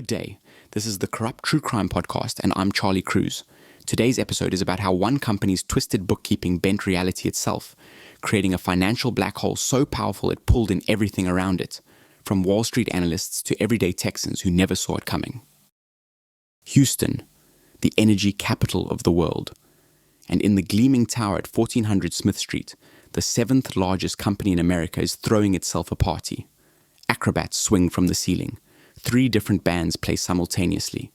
Good day. This is the Corrupt True Crime Podcast, and I'm Charlie Cruz. Today's episode is about how one company's twisted bookkeeping bent reality itself, creating a financial black hole so powerful it pulled in everything around it, from Wall Street analysts to everyday Texans who never saw it coming. Houston, the energy capital of the world. And in the gleaming tower at 1400 Smith Street, the seventh largest company in America is throwing itself a party. Acrobats swing from the ceiling. 3 different bands play simultaneously.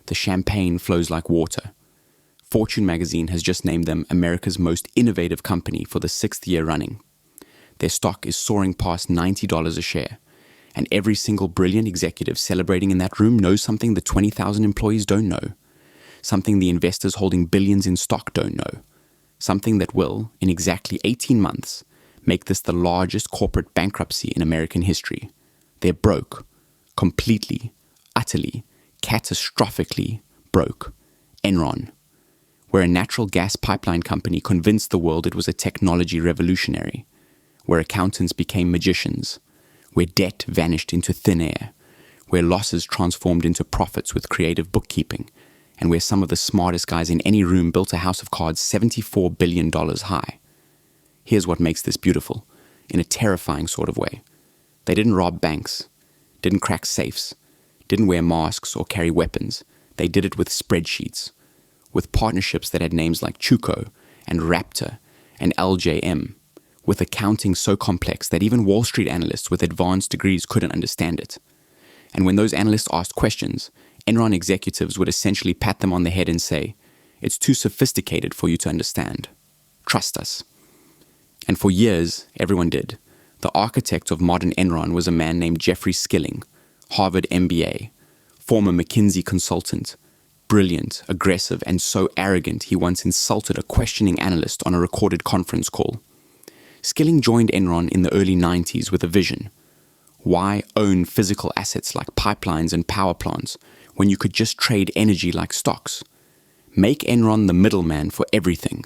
The champagne flows like water. Fortune magazine has just named them America's most innovative company for the 6th year running. Their stock is soaring past $90 a share. And every single brilliant executive celebrating in that room knows something the 20,000 employees don't know. Something the investors holding billions in stock don't know. Something that will, in exactly 18 months, make this the largest corporate bankruptcy in American history. They're broke. Completely, utterly, catastrophically broke. Enron, where a natural gas pipeline company convinced the world it was a technology revolutionary, where accountants became magicians, where debt vanished into thin air, where losses transformed into profits with creative bookkeeping, and where some of the smartest guys in any room built a house of cards $74 billion high. Here's what makes this beautiful, in a terrifying sort of way. They didn't rob banks, didn't crack safes, didn't wear masks or carry weapons. They did it with spreadsheets, with partnerships that had names like Chewco and Raptor and LJM, with accounting so complex that even Wall Street analysts with advanced degrees couldn't understand it. And when those analysts asked questions, Enron executives would essentially pat them on the head and say, "It's too sophisticated for you to understand. Trust us." And for years, everyone did. The architect of modern Enron was a man named Jeffrey Skilling, Harvard MBA, former McKinsey consultant, brilliant, aggressive, and so arrogant he once insulted a questioning analyst on a recorded conference call. Skilling joined Enron in the early 90s with a vision. Why own physical assets like pipelines and power plants when you could just trade energy like stocks? Make Enron the middleman for everything.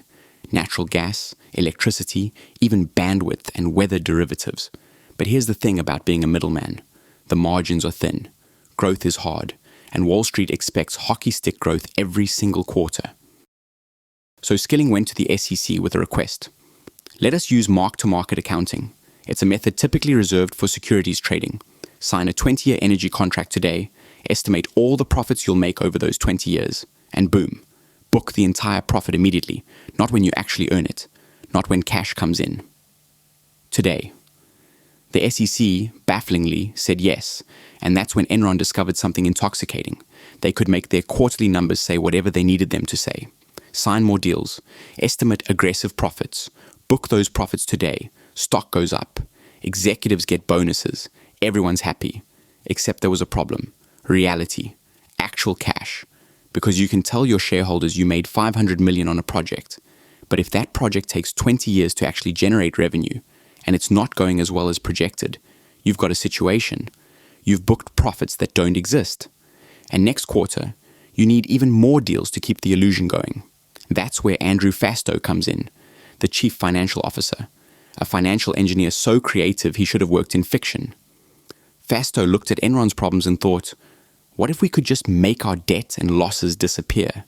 Natural gas, electricity, even bandwidth and weather derivatives. But here's the thing about being a middleman. The margins are thin, growth is hard, and Wall Street expects hockey stick growth every single quarter. So Skilling went to the SEC with a request. Let us use mark-to-market accounting. It's a method typically reserved for securities trading. Sign a 20-year energy contract today, estimate all the profits you'll make over those 20 years, and boom. Book the entire profit immediately, not when you actually earn it, not when cash comes in. Today, the SEC, bafflingly, said yes, and that's when Enron discovered something intoxicating. They could make their quarterly numbers say whatever they needed them to say. Sign more deals, estimate aggressive profits, book those profits today, stock goes up, executives get bonuses, everyone's happy, except there was a problem. Reality, actual cash. Because you can tell your shareholders you made $500 million on a project, but if that project takes 20 years to actually generate revenue, and it's not going as well as projected, you've got a situation. You've booked profits that don't exist. And next quarter, you need even more deals to keep the illusion going. That's where Andrew Fastow comes in, the chief financial officer, a financial engineer so creative he should have worked in fiction. Fastow looked at Enron's problems and thought, what if we could just make our debt and losses disappear?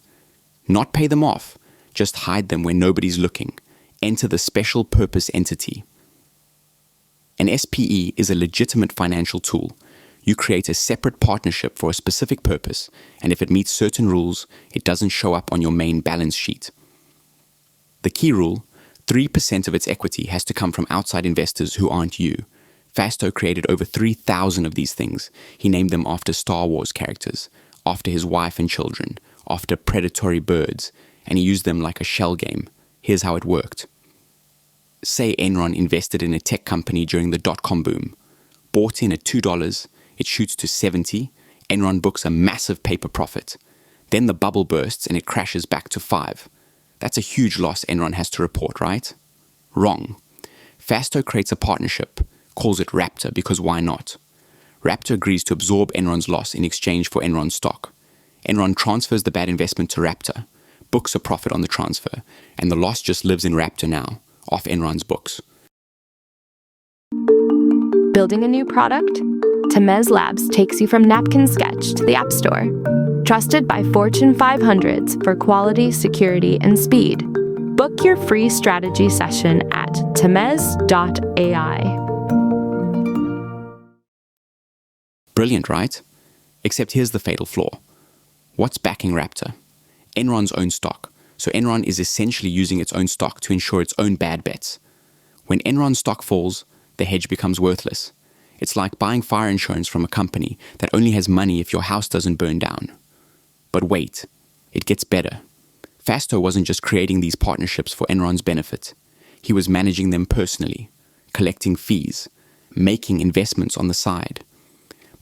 Not pay them off, just hide them where nobody's looking. Enter the special purpose entity. An SPE is a legitimate financial tool. You create a separate partnership for a specific purpose, and if it meets certain rules, it doesn't show up on your main balance sheet. The key rule, 3% of its equity has to come from outside investors who aren't you. Fastow created over 3,000 of these things. He named them after Star Wars characters, after his wife and children, after predatory birds, and he used them like a shell game. Here's how it worked. Say Enron invested in a tech company during the dot-com boom. Bought in at $2, it shoots to 70, Enron books a massive paper profit. Then the bubble bursts and it crashes back to 5. That's a huge loss Enron has to report, right? Wrong. Fastow creates a partnership, calls it Raptor because why not? Raptor agrees to absorb Enron's loss in exchange for Enron's stock. Enron transfers the bad investment to Raptor, books a profit on the transfer, and the loss just lives in Raptor now, off Enron's books. Building a new product? Temez Labs takes you from napkin sketch to the App Store. Trusted by Fortune 500s for quality, security, and speed. Book your free strategy session at temez.ai. Brilliant, right? Except here's the fatal flaw. What's backing Raptor? Enron's own stock. So Enron is essentially using its own stock to ensure its own bad bets. When Enron's stock falls, the hedge becomes worthless. It's like buying fire insurance from a company that only has money if your house doesn't burn down. But wait, it gets better. Fasto wasn't just creating these partnerships for Enron's benefit. He was managing them personally, collecting fees, making investments on the side.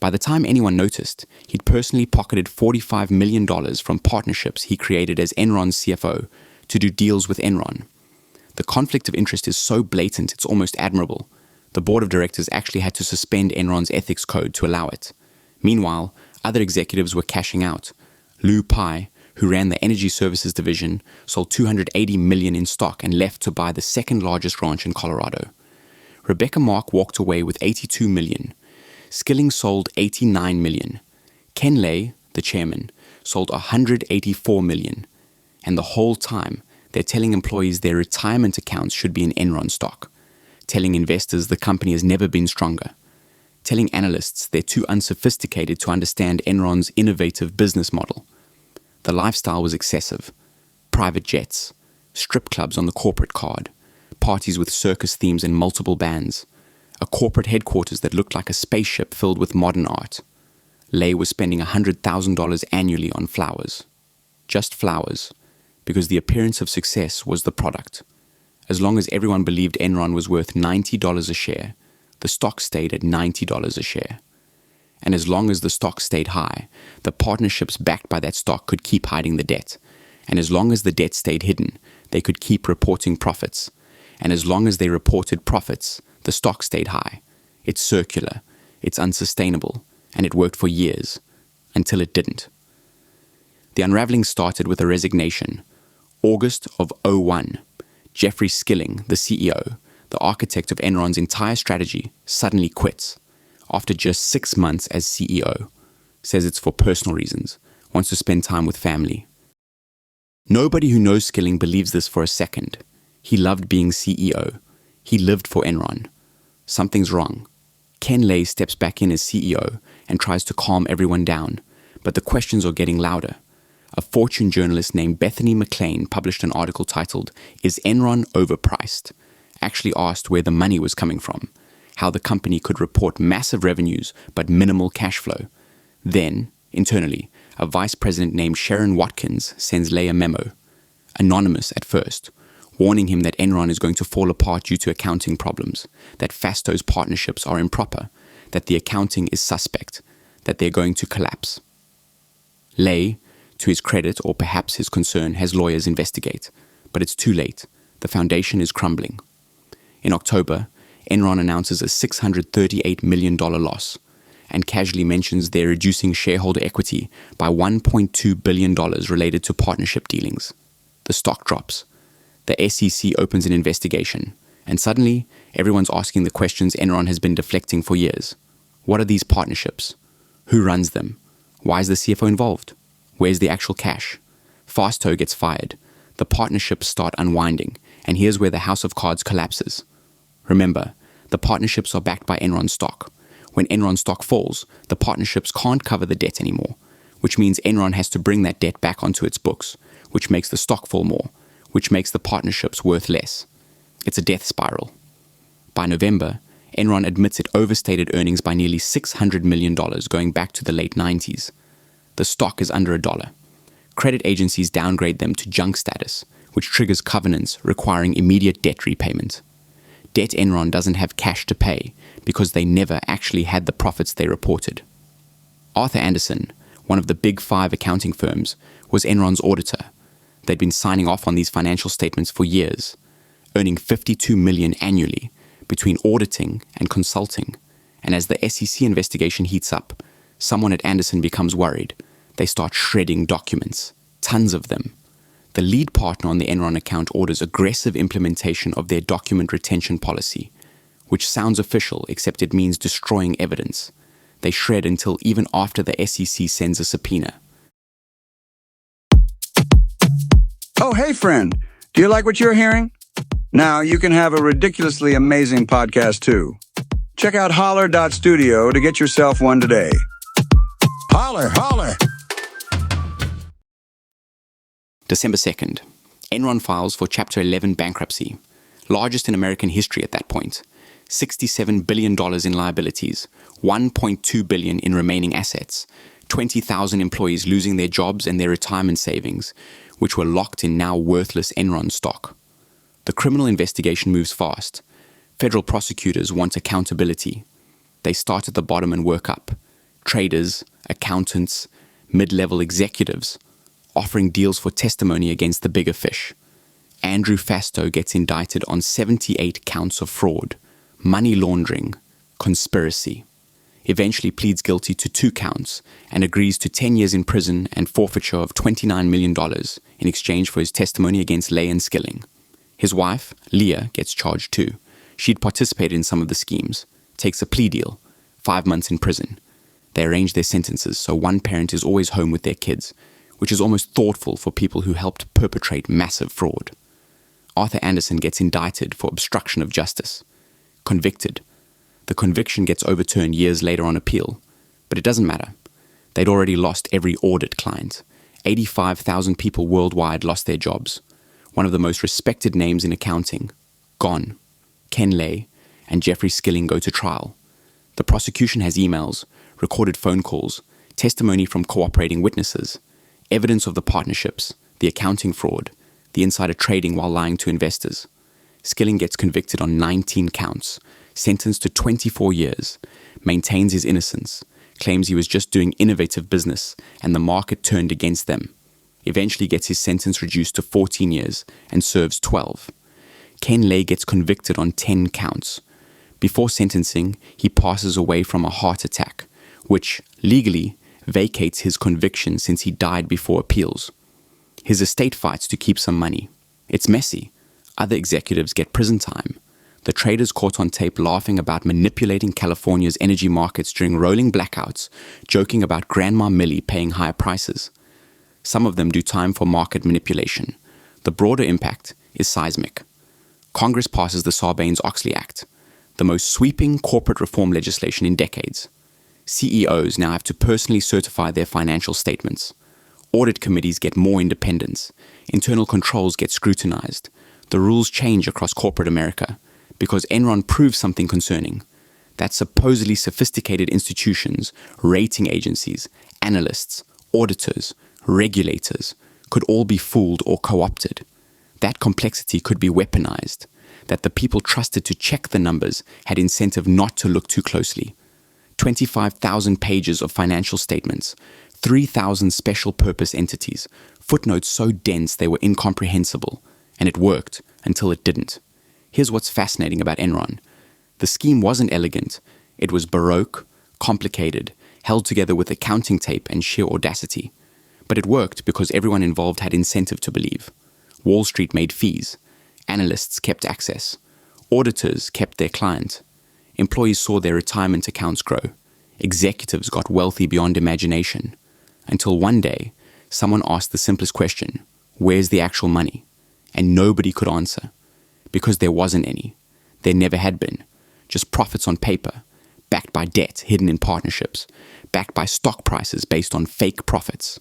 By the time anyone noticed, he'd personally pocketed $45 million from partnerships he created as Enron's CFO to do deals with Enron. The conflict of interest is so blatant it's almost admirable. The board of directors actually had to suspend Enron's ethics code to allow it. Meanwhile, other executives were cashing out. Lou Pai, who ran the energy services division, sold $280 million in stock and left to buy the second largest ranch in Colorado. Rebecca Mark walked away with $82 million. Skilling sold $89 million. Ken Lay, the chairman, sold $184 million. And the whole time, they're telling employees their retirement accounts should be in Enron stock. Telling investors the company has never been stronger. Telling analysts they're too unsophisticated to understand Enron's innovative business model. The lifestyle was excessive. Private jets, strip clubs on the corporate card, parties with circus themes and multiple bands, a corporate headquarters that looked like a spaceship filled with modern art. Lay was spending $100,000 annually on flowers. Just flowers, because the appearance of success was the product. As long as everyone believed Enron was worth $90 a share, the stock stayed at $90 a share. And as long as the stock stayed high, the partnerships backed by that stock could keep hiding the debt. And as long as the debt stayed hidden, they could keep reporting profits. And as long as they reported profits, the stock stayed high. It's circular, it's unsustainable, and it worked for years, until it didn't. The unraveling started with a resignation. August of 2001, Jeffrey Skilling, the CEO, the architect of Enron's entire strategy, suddenly quits. After just 6 months as CEO, says it's for personal reasons, wants to spend time with family. Nobody who knows Skilling believes this for a second. He loved being CEO. He lived for Enron. Something's wrong. Ken Lay steps back in as CEO and tries to calm everyone down, but the questions are getting louder. A Fortune journalist named Bethany McLean published an article titled, "Is Enron Overpriced?" Actually asked where the money was coming from, how the company could report massive revenues but minimal cash flow. Then, internally, a vice president named Sharon Watkins sends Lay a memo, anonymous at first, warning him that Enron is going to fall apart due to accounting problems, that Fasto's partnerships are improper, that the accounting is suspect, that they're going to collapse. Lay, to his credit or perhaps his concern, has lawyers investigate, but it's too late. The foundation is crumbling. In October, Enron announces a $638 million loss and casually mentions they're reducing shareholder equity by $1.2 billion related to partnership dealings. The stock drops. The SEC opens an investigation, and suddenly, everyone's asking the questions Enron has been deflecting for years. What are these partnerships? Who runs them? Why is the CFO involved? Where's the actual cash? Fasto gets fired. The partnerships start unwinding, and here's where the house of cards collapses. Remember, the partnerships are backed by Enron stock. When Enron stock falls, the partnerships can't cover the debt anymore, which means Enron has to bring that debt back onto its books, which makes the stock fall more, which makes the partnerships worth less. It's a death spiral. By November, Enron admits it overstated earnings by nearly $600 million going back to the late 90s. The stock is under $1. Credit agencies downgrade them to junk status, which triggers covenants requiring immediate debt repayment. Debt Enron doesn't have cash to pay because they never actually had the profits they reported. Arthur Andersen, one of the big 5 accounting firms, was Enron's auditor. They'd been signing off on these financial statements for years, earning $52 million annually between auditing and consulting. And as the SEC investigation heats up, someone at Andersen becomes worried. They start shredding documents, tons of them. The lead partner on the Enron account orders aggressive implementation of their document retention policy, which sounds official except it means destroying evidence. They shred until even after the SEC sends a subpoena. Oh, hey, friend. Do you like what you're hearing? Now you can have a ridiculously amazing podcast, too. Check out holler.studio to get yourself one today. Holler, holler. December 2nd. Enron files for Chapter 11 bankruptcy. Largest in American history at that point. $67 billion in liabilities, $1.2 billion in remaining assets, 20,000 employees losing their jobs and their retirement savings, which were locked in now worthless Enron stock. The criminal investigation moves fast. Federal prosecutors want accountability. They start at the bottom and work up. Traders, accountants, mid-level executives, offering deals for testimony against the bigger fish. Andrew Fastow gets indicted on 78 counts of fraud, money laundering, conspiracy. Eventually pleads guilty to 2 counts and agrees to 10 years in prison and forfeiture of $29 million in exchange for his testimony against Lay and Skilling. His wife, Leah, gets charged too. She'd participated in some of the schemes, takes a plea deal, 5 months in prison. They arrange their sentences so one parent is always home with their kids, which is almost thoughtful for people who helped perpetrate massive fraud. Arthur Andersen gets indicted for obstruction of justice. Convicted. The conviction gets overturned years later on appeal, but it doesn't matter. They'd already lost every audit client. 85,000 people worldwide lost their jobs. One of the most respected names in accounting, gone. Ken Lay and Jeffrey Skilling go to trial. The prosecution has emails, recorded phone calls, testimony from cooperating witnesses, evidence of the partnerships, the accounting fraud, the insider trading while lying to investors. Skilling gets convicted on 19 counts, sentenced to 24 years, maintains his innocence, claims he was just doing innovative business and the market turned against them. Eventually gets his sentence reduced to 14 years and serves 12. Ken Lay gets convicted on 10 counts. Before sentencing, he passes away from a heart attack, which, legally, vacates his conviction since he died before appeals. His estate fights to keep some money. It's messy. Other executives get prison time. The traders caught on tape laughing about manipulating California's energy markets during rolling blackouts, joking about Grandma Millie paying higher prices. Some of them do time for market manipulation. The broader impact is seismic. Congress passes the Sarbanes-Oxley Act, the most sweeping corporate reform legislation in decades. CEOs now have to personally certify their financial statements. Audit committees get more independence. Internal controls get scrutinized. The rules change across corporate America because Enron proves something concerning. That supposedly sophisticated institutions, rating agencies, analysts, auditors, regulators could all be fooled or co-opted. That complexity could be weaponized. That the people trusted to check the numbers had incentive not to look too closely. 25,000 pages of financial statements, 3,000 special purpose entities, footnotes so dense they were incomprehensible, and it worked until it didn't. Here's what's fascinating about Enron. The scheme wasn't elegant. It was baroque, complicated, held together with accounting tape and sheer audacity. But it worked because everyone involved had incentive to believe. Wall Street made fees. Analysts kept access. Auditors kept their client. Employees saw their retirement accounts grow. Executives got wealthy beyond imagination. Until one day, someone asked the simplest question, where's the actual money? And nobody could answer. Because there wasn't any. There never had been. Just profits on paper, backed by debt hidden in partnerships, backed by stock prices based on fake profits.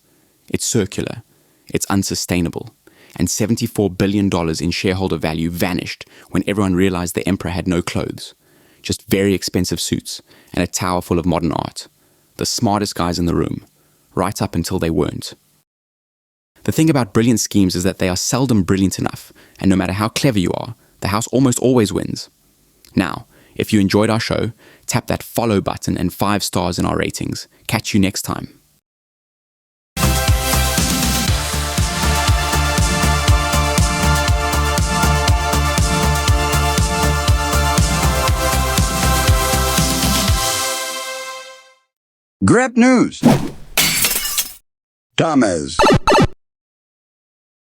It's circular. It's unsustainable. And $74 billion in shareholder value vanished when everyone realized the emperor had no clothes. Just very expensive suits and a tower full of modern art. The smartest guys in the room, right up until they weren't. The thing about brilliant schemes is that they are seldom brilliant enough, and no matter how clever you are, the house almost always wins. Now, if you enjoyed our show, tap that follow button and 5 stars in our ratings. Catch you next time. Grep News. Thomas.